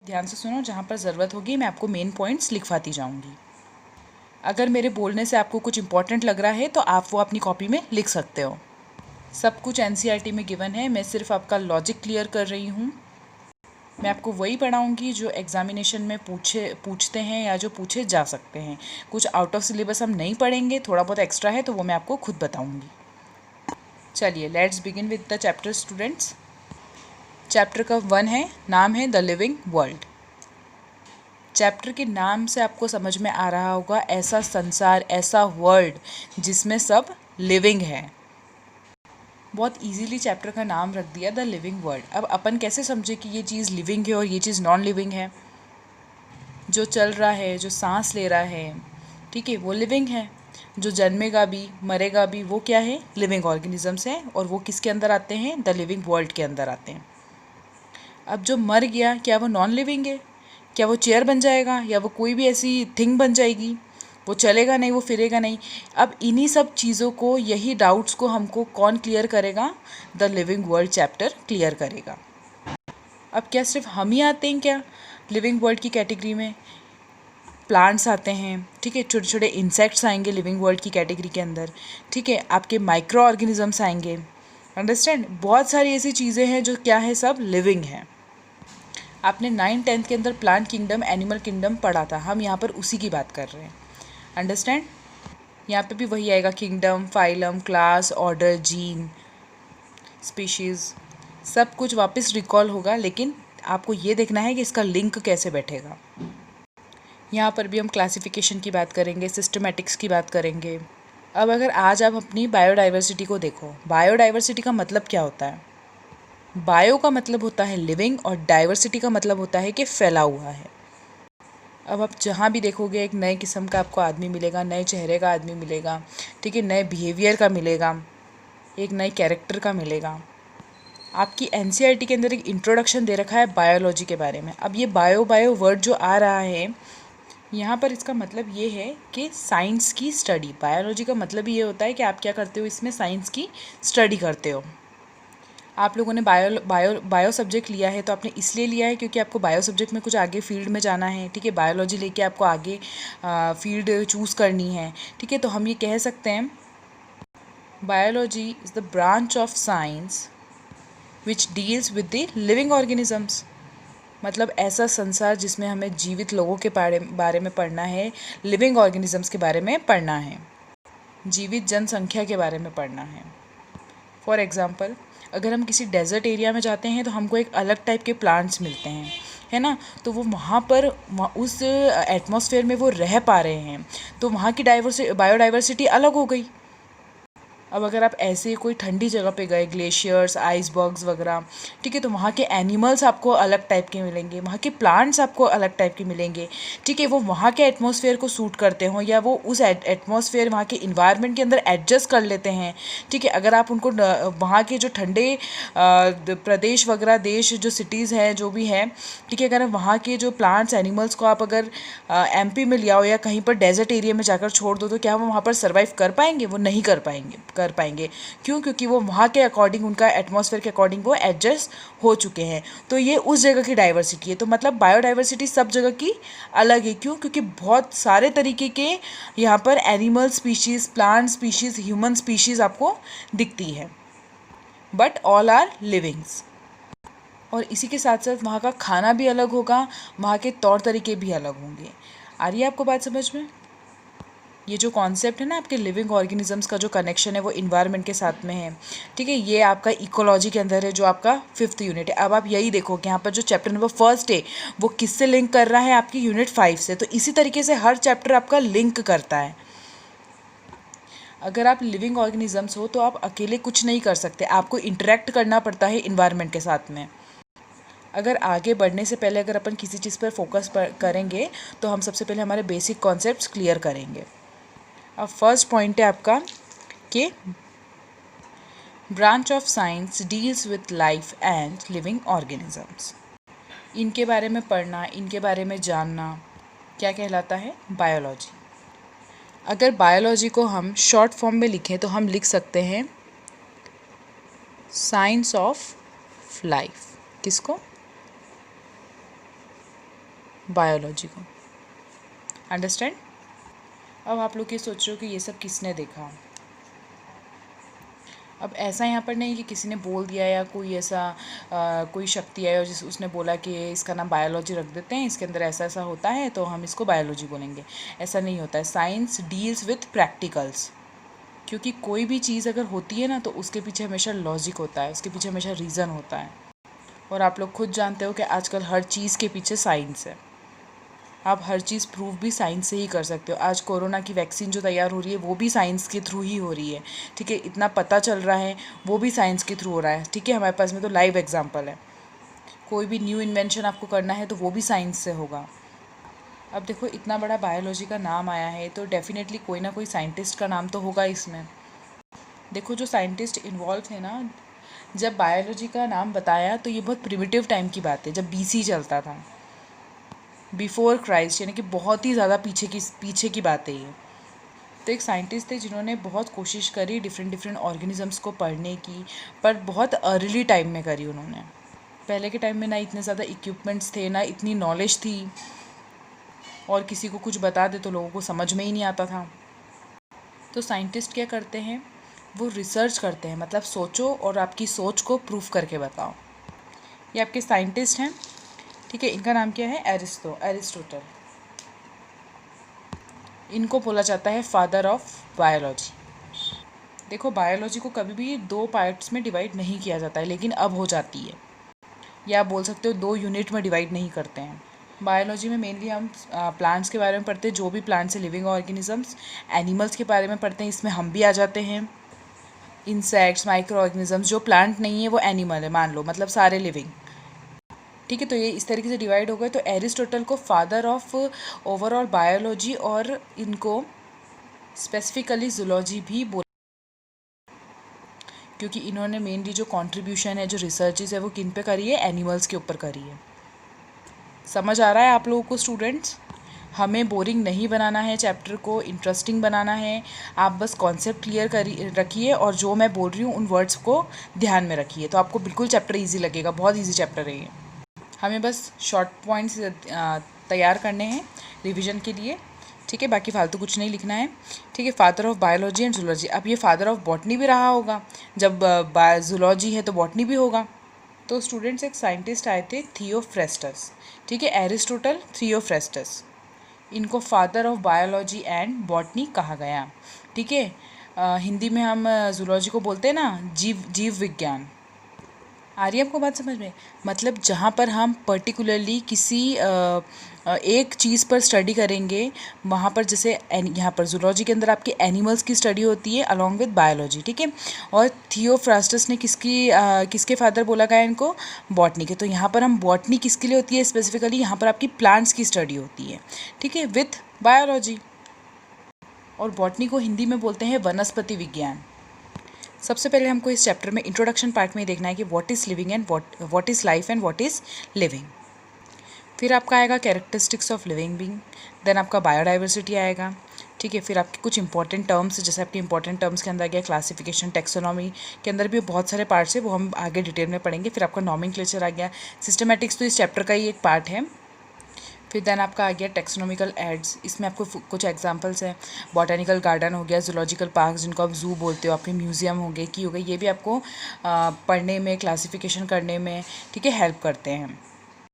ध्यान से सुनो, जहाँ पर ज़रूरत होगी मैं आपको मेन पॉइंट्स लिखवाती जाऊँगी। अगर मेरे बोलने से आपको कुछ इंपॉर्टेंट लग रहा है तो आप वो अपनी कॉपी में लिख सकते हो। सब कुछ एनसीईआरटी में गिवन है, मैं सिर्फ आपका लॉजिक क्लियर कर रही हूँ। मैं आपको वही पढ़ाऊँगी जो एग्जामिनेशन में पूछते हैं या जो पूछे जा सकते हैं। कुछ आउट ऑफ सिलेबस हम नहीं पढ़ेंगे, थोड़ा बहुत एक्स्ट्रा है तो वो मैं आपको खुद बताऊँगी। चलिए let's begin with the chapter students. Chapter का 1 है, नाम है द लिविंग वर्ल्ड। चैप्टर के नाम से आपको समझ में आ रहा होगा ऐसा संसार, ऐसा वर्ल्ड जिसमें सब लिविंग है। बहुत इजीली चैप्टर का नाम रख दिया द लिविंग वर्ल्ड। अब अपन कैसे समझे कि ये चीज़ लिविंग है और ये चीज़ नॉन लिविंग है। जो चल रहा है, जो सांस ले रहा है, ठीक है, वो लिविंग है। जो जन्मेगा भी मरेगा भी वो क्या है, लिविंग ऑर्गेनिजम्स हैं, और वो किसके अंदर आते हैं, द लिविंग वर्ल्ड के अंदर आते हैं। अब जो मर गया क्या वो नॉन लिविंग है? क्या वो चेयर बन जाएगा या वो कोई भी ऐसी थिंग बन जाएगी? वो चलेगा नहीं, वो फिरेगा नहीं। अब इन्हीं सब चीज़ों को, यही डाउट्स को हमको कौन क्लियर करेगा? The living world chapter clear करेगा। अब क्या सिर्फ हम ही आते हैं क्या लिविंग वर्ल्ड की कैटेगरी में? प्लांट्स आते हैं, ठीक है, छोटे छोटे इंसेक्ट्स आएंगे लिविंग वर्ल्ड की कैटेगरी के अंदर, ठीक है, आपके माइक्रो ऑर्गेनिजम्स आएंगे। अंडरस्टैंड? बहुत सारी ऐसी चीज़ें हैं जो क्या है, सब लिविंग है। आपने 9th-10th के अंदर प्लांट किंगडम, एनिमल किंगडम पढ़ा था, हम यहाँ पर उसी की बात कर रहे हैं। अंडरस्टैंड? यहाँ पे भी वही आएगा, kingdom, phylum, class, order, gene, species, सब कुछ वापस रिकॉल होगा, लेकिन आपको ये देखना है कि इसका लिंक कैसे बैठेगा। यहाँ पर भी हम क्लासिफिकेशन की बात करेंगे, सिस्टमेटिक्स की बात करेंगे। अब अगर आज आप अपनी बायोडाइवर्सिटी को देखो, बायोडाइवर्सिटी का मतलब क्या होता है? बायो का मतलब होता है लिविंग और डाइवर्सिटी का मतलब होता है कि फैला हुआ है। अब आप जहाँ भी देखोगे एक नए किस्म का आपको आदमी मिलेगा, नए चेहरे का आदमी मिलेगा, ठीक है, नए बिहेवियर का मिलेगा, एक नए कैरेक्टर का मिलेगा। आपकी एनसीईआरटी के अंदर एक इंट्रोडक्शन दे रखा है बायोलॉजी के बारे में। अब ये बायो वर्ड जो आ रहा है यहाँ पर, इसका मतलब ये है कि साइंस की स्टडी। बायोलॉजी का मतलब ये होता है कि आप क्या करते हो, इसमें साइंस की स्टडी करते हो। आप लोगों ने बायो सब्जेक्ट लिया है तो आपने इसलिए लिया है क्योंकि आपको बायो सब्जेक्ट में कुछ आगे फील्ड में जाना है, ठीक है, बायोलॉजी लेके आपको आगे फील्ड चूज़ करनी है, ठीक है। तो हम ये कह सकते हैं biology is the branch of science which deals with the living organisms. मतलब ऐसा संसार जिसमें हमें जीवित लोगों के बारे में पढ़ना है, लिविंग ऑर्गेनिजम्स के बारे में पढ़ना है, जीवित जनसंख्या के बारे में पढ़ना है। फॉर एग्ज़ाम्पल, अगर हम किसी डेजर्ट एरिया में जाते हैं तो हमको एक अलग टाइप के प्लांट्स मिलते हैं, है ना, तो वो वहाँ पर उस एटमॉस्फेयर में वो रह पा रहे हैं, तो वहाँ की बायोडाइवर्सिटी अलग हो गई। अब अगर आप ऐसे कोई ठंडी जगह पे गए, ग्लेशियर्स, आइसबर्ग्स वगैरह, ठीक है, तो वहाँ के एनिमल्स आपको अलग टाइप के मिलेंगे, वहाँ के प्लांट्स आपको अलग टाइप के मिलेंगे, ठीक है, वो वहाँ के एटमॉस्फेयर को सूट करते हों या वो उस एटमॉस्फेयर, वहाँ के इन्वायरमेंट के अंदर एडजस्ट कर लेते हैं, ठीक है। अगर आप उनको वहाँ के जो ठंडे प्रदेश वगैरह, देश, जो सिटीज़ हैं, जो भी है, ठीक है, अगर वहाँ के जो प्लांट्स, एनिमल्स को आप अगर एमपी में ले आओ या कहीं पर डेजर्ट एरिया में जाकर छोड़ दो, तो क्या वो वहाँ पर सर्वाइव कर पाएंगे? वो नहीं कर पाएंगे। क्यों? क्योंकि वो वहाँ के अकॉर्डिंग, उनका एटमॉस्फेयर के अकॉर्डिंग वो एडजस्ट हो चुके हैं। तो ये उस जगह की डाइवर्सिटी है। तो मतलब बायोडाइवर्सिटी सब जगह की अलग है। क्यों? क्योंकि बहुत सारे तरीके के यहाँ पर animal species, plant species, human species आपको दिखती है, बट ऑल आर लिविंग्स। और इसी के साथ साथ वहाँ का खाना भी अलग होगा, वहाँ के तौर तरीके भी अलग होंगे। आ रही है आपको बात समझ में? ये जो कॉन्सेप्ट है ना, आपके लिविंग ऑर्गेनिजम्स का जो कनेक्शन है वो इन्वायरमेंट के साथ में है, ठीक है। ये आपका इकोलॉजी के अंदर है, जो आपका 5th यूनिट है। अब आप यही देखो कि यहाँ पर जो चैप्टर नंबर 1 है वो किससे लिंक कर रहा है? आपकी यूनिट 5 से। तो इसी तरीके से हर चैप्टर आपका लिंक करता है। अगर आप लिविंग ऑर्गेनिजम्स हो तो आप अकेले कुछ नहीं कर सकते, आपको इंटरेक्ट करना पड़ता है इन्वायरमेंट के साथ में। अगर आगे बढ़ने से पहले अगर अपन किसी चीज़ पर फोकस करेंगे तो हम सबसे पहले हमारे बेसिक कॉन्सेप्ट्स क्लियर करेंगे। अब फर्स्ट पॉइंट है आपका कि branch of science deals with life and living organisms. इनके बारे में पढ़ना, इनके बारे में जानना क्या कहलाता है? बायोलॉजी। अगर बायोलॉजी को हम शॉर्ट फॉर्म में लिखें तो हम लिख सकते हैं साइंस ऑफ लाइफ। किसको? बायोलॉजी को। अंडरस्टैंड? अब आप लोग ये सोच रहे हो कि ये सब किसने देखा। अब ऐसा यहाँ पर नहीं कि किसी ने बोल दिया या कोई ऐसा कोई शक्ति है और जिस उसने बोला कि इसका नाम बायोलॉजी रख देते हैं, इसके अंदर ऐसा ऐसा होता है तो हम इसको बायोलॉजी बोलेंगे। ऐसा नहीं होता है। Science deals with practicals. क्योंकि कोई भी चीज़ अगर होती है ना तो उसके पीछे हमेशा लॉजिक होता है, उसके पीछे हमेशा रीज़न होता है। और आप लोग खुद जानते हो कि आजकल हर चीज़ के पीछे साइंस है। आप हर चीज़ प्रूव भी साइंस से ही कर सकते हो। आज कोरोना की वैक्सीन जो तैयार हो रही है वो भी साइंस के थ्रू ही हो रही है, ठीक है। इतना पता चल रहा है वो भी साइंस के थ्रू हो रहा है, ठीक है। हमारे पास में तो लाइव एग्जांपल है। कोई भी न्यू इन्वेंशन आपको करना है तो वो भी साइंस से होगा। अब देखो इतना बड़ा बायोलॉजी का नाम आया है तो डेफिनेटली कोई ना कोई साइंटिस्ट का नाम तो होगा इसमें। देखो जो साइंटिस्ट इन्वॉल्व थे ना, जब बायोलॉजी का नाम बताया तो ये बहुत प्रिमिटिव टाइम की बात है, जब बीसी चलता था, बिफोर क्राइस्ट, यानी कि बहुत ही ज़्यादा पीछे की बात है ये। तो एक साइंटिस्ट थे जिन्होंने बहुत कोशिश करी डिफरेंट डिफरेंट ऑर्गेनिजम्स को पढ़ने की, पर बहुत अर्ली टाइम में करी उन्होंने। पहले के टाइम में ना इतने ज़्यादा इक्विपमेंट्स थे, ना इतनी नॉलेज थी, और किसी को कुछ बता दे तो लोगों को समझ में ही नहीं आता था। तो साइंटिस्ट क्या करते हैं, वो रिसर्च करते हैं, मतलब सोचो और आपकी सोच को प्रूफ करके बताओ। ये आपके साइंटिस्ट हैं, ठीक है। इनका नाम क्या है, एरिस्टोटल। इनको बोला जाता है फादर ऑफ बायोलॉजी। देखो बायोलॉजी को कभी भी 2 पार्ट्स में डिवाइड नहीं किया जाता है, लेकिन अब हो जाती है। या आप बोल सकते हो 2 यूनिट में डिवाइड नहीं करते हैं। बायोलॉजी में मेनली हम प्लांट्स के बारे में पढ़ते हैं, जो भी प्लांट्स है लिविंग ऑर्गेनिजम्स। एनिमल्स के बारे में पढ़ते हैं, इसमें हम भी आ जाते हैं। इंसेक्ट्स, माइक्रो ऑर्गेनिजम्स, जो प्लांट नहीं है वो एनिमल है मान लो, मतलब सारे लिविंग, ठीक है। तो ये इस तरीके से डिवाइड हो गए। तो एरिस्टोटल को फादर ऑफ ओवरऑल बायोलॉजी और इनको स्पेसिफिकली जूलॉजी भी बोला, क्योंकि इन्होंने मेनली जो कंट्रीब्यूशन है, जो रिसर्चेस है, वो किन पे करी है, एनिमल्स के ऊपर करी है। समझ आ रहा है आप लोगों को स्टूडेंट्स? हमें बोरिंग नहीं बनाना है, चैप्टर को इंटरेस्टिंग बनाना है। आप बस कॉन्सेप्ट क्लियर रखिए और जो मैं बोल रही हूँ उन वर्ड्स को ध्यान में रखिए, तो आपको बिल्कुल चैप्टर ईजी लगेगा। बहुत ईजी चैप्टर है ये। हमें बस शॉर्ट पॉइंट्स तैयार करने हैं रिवीजन के लिए, ठीक है। बाकी फालतू कुछ नहीं लिखना है, ठीक है। Father of biology and zoology. अब ये फादर ऑफ बॉटनी भी रहा होगा, जब जूलॉजी है तो बॉटनी भी होगा। तो स्टूडेंट्स एक साइंटिस्ट आए थे, थियोफ्रेस्टस, ठीक है। एरिस्टोटल, थियोफ्रेस्टस, इनको father of biology and botany कहा गया, ठीक है। हिंदी में हम जूलॉजी को बोलते हैं ना जीव विज्ञान। आ रही है आपको बात समझ में? मतलब जहाँ पर हम पर्टिकुलरली किसी एक चीज़ पर स्टडी करेंगे, वहाँ पर जैसे यहाँ पर जूलॉजी के अंदर आपके एनिमल्स की स्टडी होती है अलॉन्ग विद बायोलॉजी, ठीक है। और थियोफ्रास्टस ने किसके फादर बोला गया इनको, बॉटनी के। तो यहाँ पर हम बॉटनी किसके लिए होती है स्पेसिफिकली, यहाँ पर आपकी प्लांट्स की स्टडी होती है, ठीक है, विथ बायोलॉजी। और बॉटनी को हिंदी में बोलते हैं वनस्पति विज्ञान। सबसे पहले हमको इस चैप्टर में इंट्रोडक्शन पार्ट में देखना है कि what is living and what is life and what is living. फिर आपका आएगा characteristics of living being, then आपका बायोडाइवर्सिटी आएगा, ठीक है। फिर आपके कुछ इंपॉर्टेंट टर्म्स, जैसे आपके इंपॉर्टेंट टर्म्स के अंदर आ गया क्लासिफिकेशन, टेक्सोनॉमी के अंदर भी बहुत सारे पार्ट्स है, वो हम आगे डिटेल में पढ़ेंगे। फिर आपका नॉमेनक्लेचर आ गया, सिस्टमैटिक्स तो इस चैप्टर का ही एक पार्ट है। फिर देन आपका आ गया टेक्सोनॉमिकल एड्स, इसमें आपको कुछ एग्जांपल्स हैं। बॉटैनिकल गार्डन हो गया, जूलॉजिकल पार्क जिनको आप जू बोलते हो, आपके म्यूज़ियम हो गए, की हो गई, ये भी आपको पढ़ने में, क्लासिफिकेशन करने में, ठीक है, हेल्प करते हैं।